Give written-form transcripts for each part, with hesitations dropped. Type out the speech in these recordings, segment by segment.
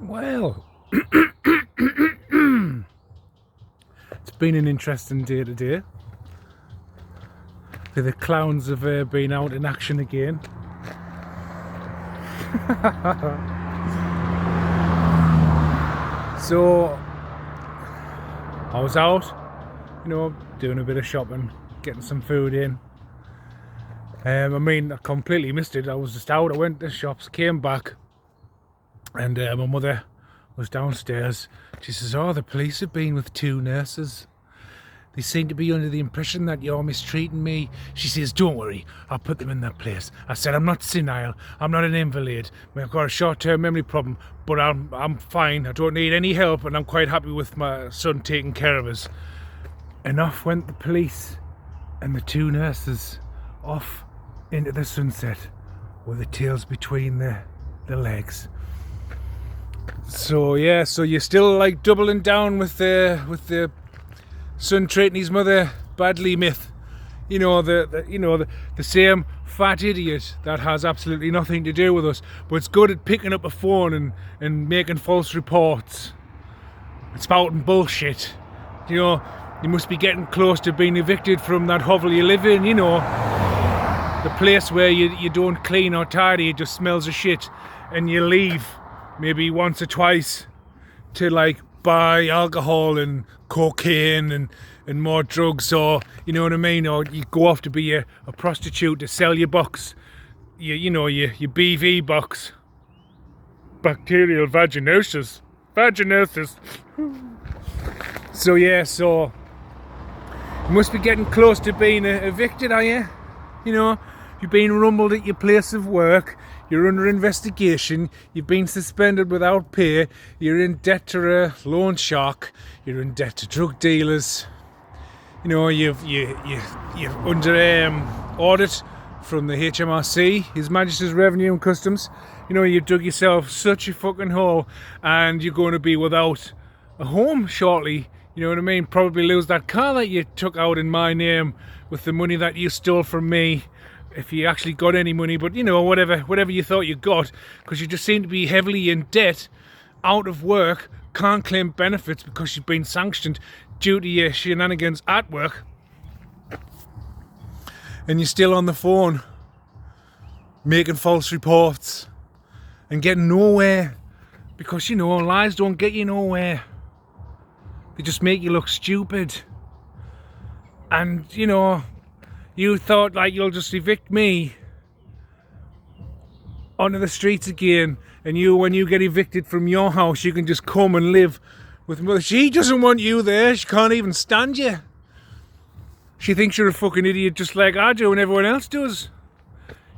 Well, it's been an interesting day today. The clowns have been out in action again. So I was out, doing a bit of shopping, getting some food in. I completely missed it. I was just out, I went to the shops, came back, and my mother was downstairs. She says, "Oh, the police have been with two nurses. They seem to be under the impression that you're mistreating me." She says, "Don't worry, I'll put them in their place." I said, "I'm not senile, I'm not an invalid. I've got a short-term memory problem, but I'm fine. I don't need any help, and I'm quite happy with my son taking care of us." And off went the police and the two nurses off into the sunset with the tails between the legs. So yeah, so you're still like doubling down with the son treating his mother badly myth. The same fat idiot that has absolutely nothing to do with us, but it's good at picking up a phone and making false reports and spouting bullshit. You must be getting close to being evicted from that hovel you live in, the place where you don't clean or tidy, it just smells of shit, and you leave maybe once or twice to like buy alcohol and cocaine and more drugs, or you know what I mean, or you go off to be a prostitute to sell your box, your BV box, bacterial vaginosis. So yeah, so you must be getting close to being evicted, are you? You've been rumbled at your place of work, you're under investigation, you've been suspended without pay, you're in debt to a loan shark, you're in debt to drug dealers, you're under audit from the HMRC, His Majesty's Revenue and Customs. You've dug yourself such a fucking hole, and you're going to be without a home shortly. You know what I mean? Probably lose that car that you took out in my name with the money that you stole from me, if you actually got any money. But whatever you thought you got, because you just seem to be heavily in debt, out of work, can't claim benefits because you've been sanctioned due to your shenanigans at work, and you're still on the phone making false reports and getting nowhere, because lies don't get you nowhere. They just make you look stupid. And you thought like you'll just evict me onto the streets again, and when you get evicted from your house, you can just come and live with mother. She doesn't want you there. She can't even stand you. She thinks you're a fucking idiot, just like I do and everyone else does.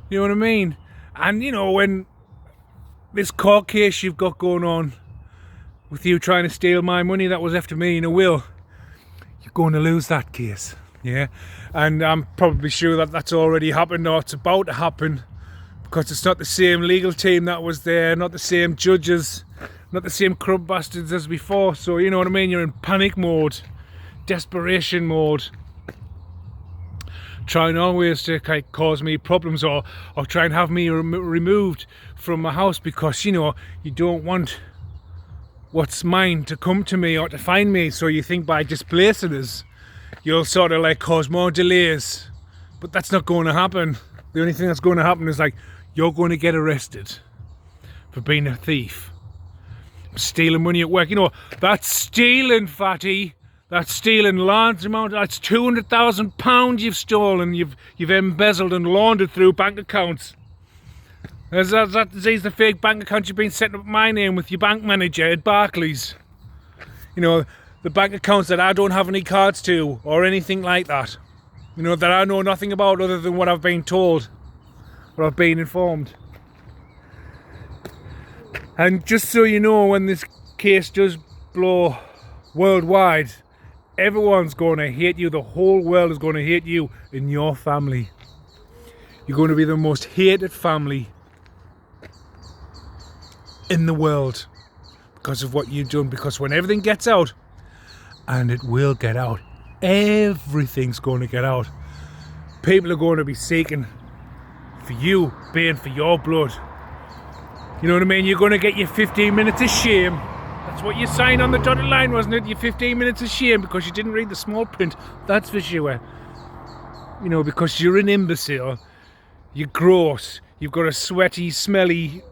You know what I mean? And when this court case you've got going on with you trying to steal my money that was left to me in a will, you're going to lose that case. Yeah, and I'm probably sure that that's already happened, or it's about to happen, because it's not the same legal team that was there, not the same judges, not the same crumb bastards as before. So you know what I mean, you're in panic mode, desperation mode, trying always to cause me problems, or try and have me removed from my house, because you don't want what's mine to come to me or to find me. So you think by displacing us, you'll sort of like cause more delays, but that's not going to happen. The only thing that's going to happen is you're going to get arrested for being a thief, stealing money at work. That's stealing, fatty. That's stealing large amount. That's £200,000 you've stolen. You've embezzled and laundered through bank accounts. These the fake bank accounts you've been setting up my name with your bank manager at Barclays. The bank accounts that I don't have any cards to or anything like that. That I know nothing about other than what I've been told, what I've been informed. And just so you know, when this case does blow worldwide, everyone's going to hate you. The whole world is going to hate you and your family. You're going to be the most hated family in the world because of what you've done. Because when everything gets out, and it will get out, everything's going to get out, people are going to be seeking for you, paying for your blood. You know what I mean? You're going to get your 15 minutes of shame. That's what you signed on the dotted line, wasn't it? Your 15 minutes of shame because you didn't read the small print. That's for sure. You know, because you're an imbecile. You're gross. You've got a sweaty, smelly,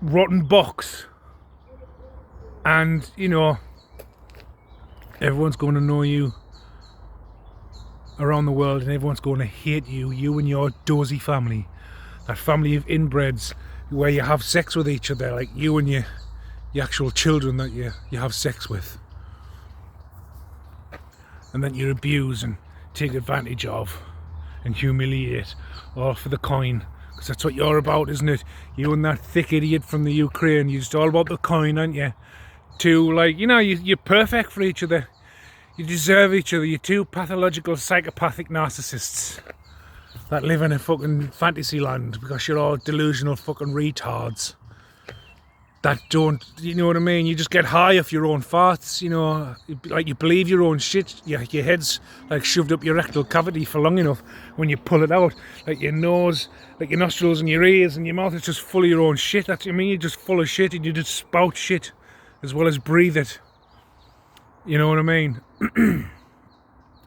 rotten box. And, you know, everyone's going to know you around the world and everyone's going to hate you. You and your dozy family. That family of inbreds where you have sex with each other, like you and your actual children that you have sex with. And then you abuse and take advantage of and humiliate, all for the coin. Because that's what you're about, isn't it? You and that thick idiot from the Ukraine, you're just all about the coin, aren't you? To, like, you know, you're perfect for each other. You deserve each other. You're two pathological, psychopathic narcissists that live in a fucking fantasy land because you're all delusional fucking retards that don't, you know what I mean? You just get high off your own farts, you know, like you believe your own shit. Your head's like shoved up your rectal cavity for long enough. When you pull it out, like your nose, like your nostrils and your ears and your mouth is just full of your own shit. That's what I mean. You're just full of shit and you just spout shit as well as breathe it. You know what I mean?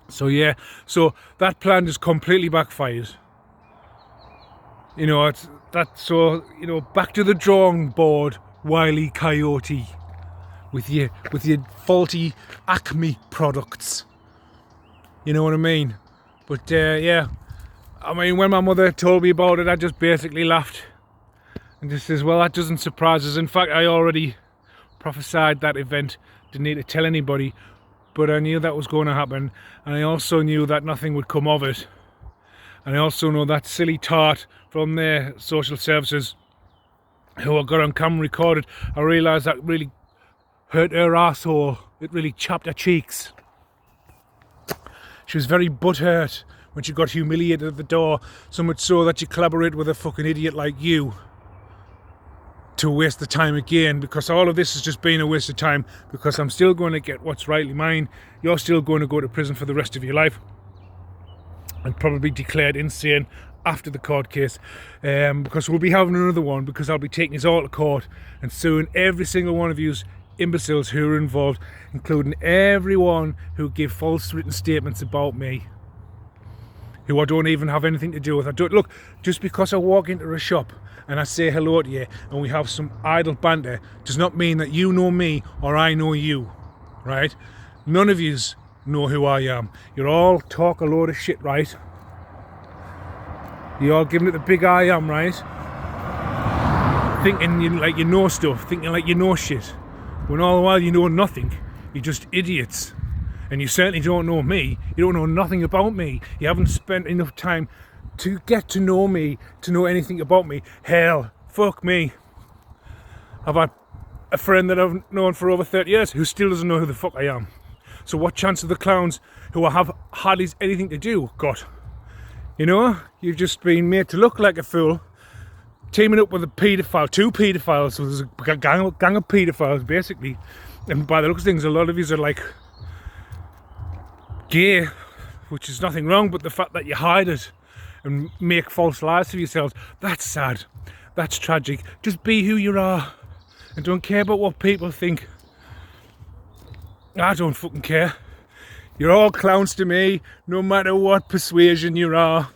So yeah, so that plan just completely backfired. You know, it's that, so, you know, back to the drawing board, Wile E. Coyote, with your faulty Acme products. You know what I mean? But yeah, I mean, when my mother told me about it, I just basically laughed and just says, well, that doesn't surprise us. In fact, I already prophesied that event. Didn't need to tell anybody, but I knew that was going to happen, and I also knew that nothing would come of it. And I also know that silly tart from their social services who I got on camera recorded, I realised that really hurt her asshole. It really chopped her cheeks. She was very butthurt when she got humiliated at the door, so much so that she collaborated with a fucking idiot like you to waste the time again, because all of this has just been a waste of time, because I'm still going to get what's rightly mine. You're still going to go to prison for the rest of your life and probably declared insane after the court case, because we'll be having another one, because I'll be taking us all to court and suing every single one of you imbeciles who are involved, including everyone who give false written statements about me, who I don't even have anything to do with. I don't, look, just because I walk into a shop and I say hello to you and we have some idle banter does not mean that you know me or I know you, right? None of yous know who I am. You all talk a load of shit, right? You all giving it the big I am, right? Thinking like you know stuff, thinking like you know shit, when all the while you know nothing. You're just idiots. And you certainly don't know me. You don't know nothing about me. You haven't spent enough time to get to know me, to know anything about me. Hell, fuck me. I've had a friend that I've known for over 30 years who still doesn't know who the fuck I am. So what chance of the clowns who I have hardly anything to do got? You know, you've just been made to look like a fool, teaming up with a paedophile, two paedophiles. So there's a gang of paedophiles, basically. And by the looks of things, a lot of you are like gay, which is nothing wrong, but the fact that you hide it and make false lies of yourselves, that's sad. That's tragic. Just be who you are and don't care about what people think. I don't fucking care. You're all clowns to me, no matter what persuasion you are.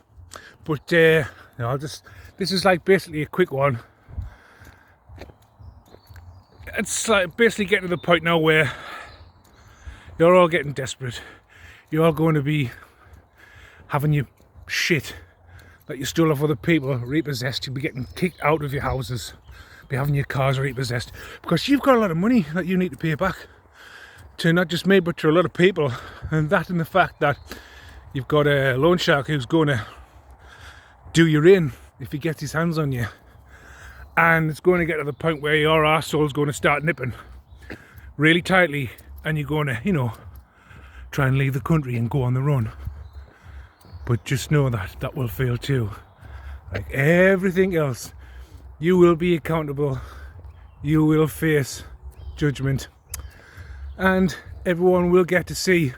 But no, this is like basically a quick one. It's like basically getting to the point now where you're all getting desperate. You're all going to be having your shit that you stole off other people repossessed. You'll be getting kicked out of your houses, be having your cars repossessed, because you've got a lot of money that you need to pay back to not just me but to a lot of people. And that, and the fact that you've got a loan shark who's going to do you in if he gets his hands on you, and it's going to get to the point where your arsehole's going to start nipping really tightly and you're going to, you know, try and leave the country and go on the run. But just know that that will fail too. Like everything else, you will be accountable, you will face judgment, and everyone will get to see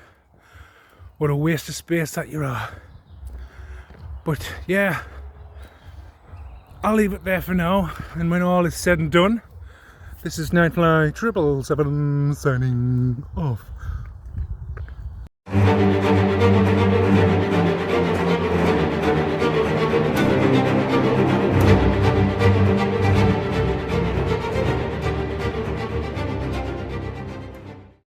what a waste of space that you are. But yeah, I'll leave it there for now, and when all is said and done, this is Nightfly 777 signing off.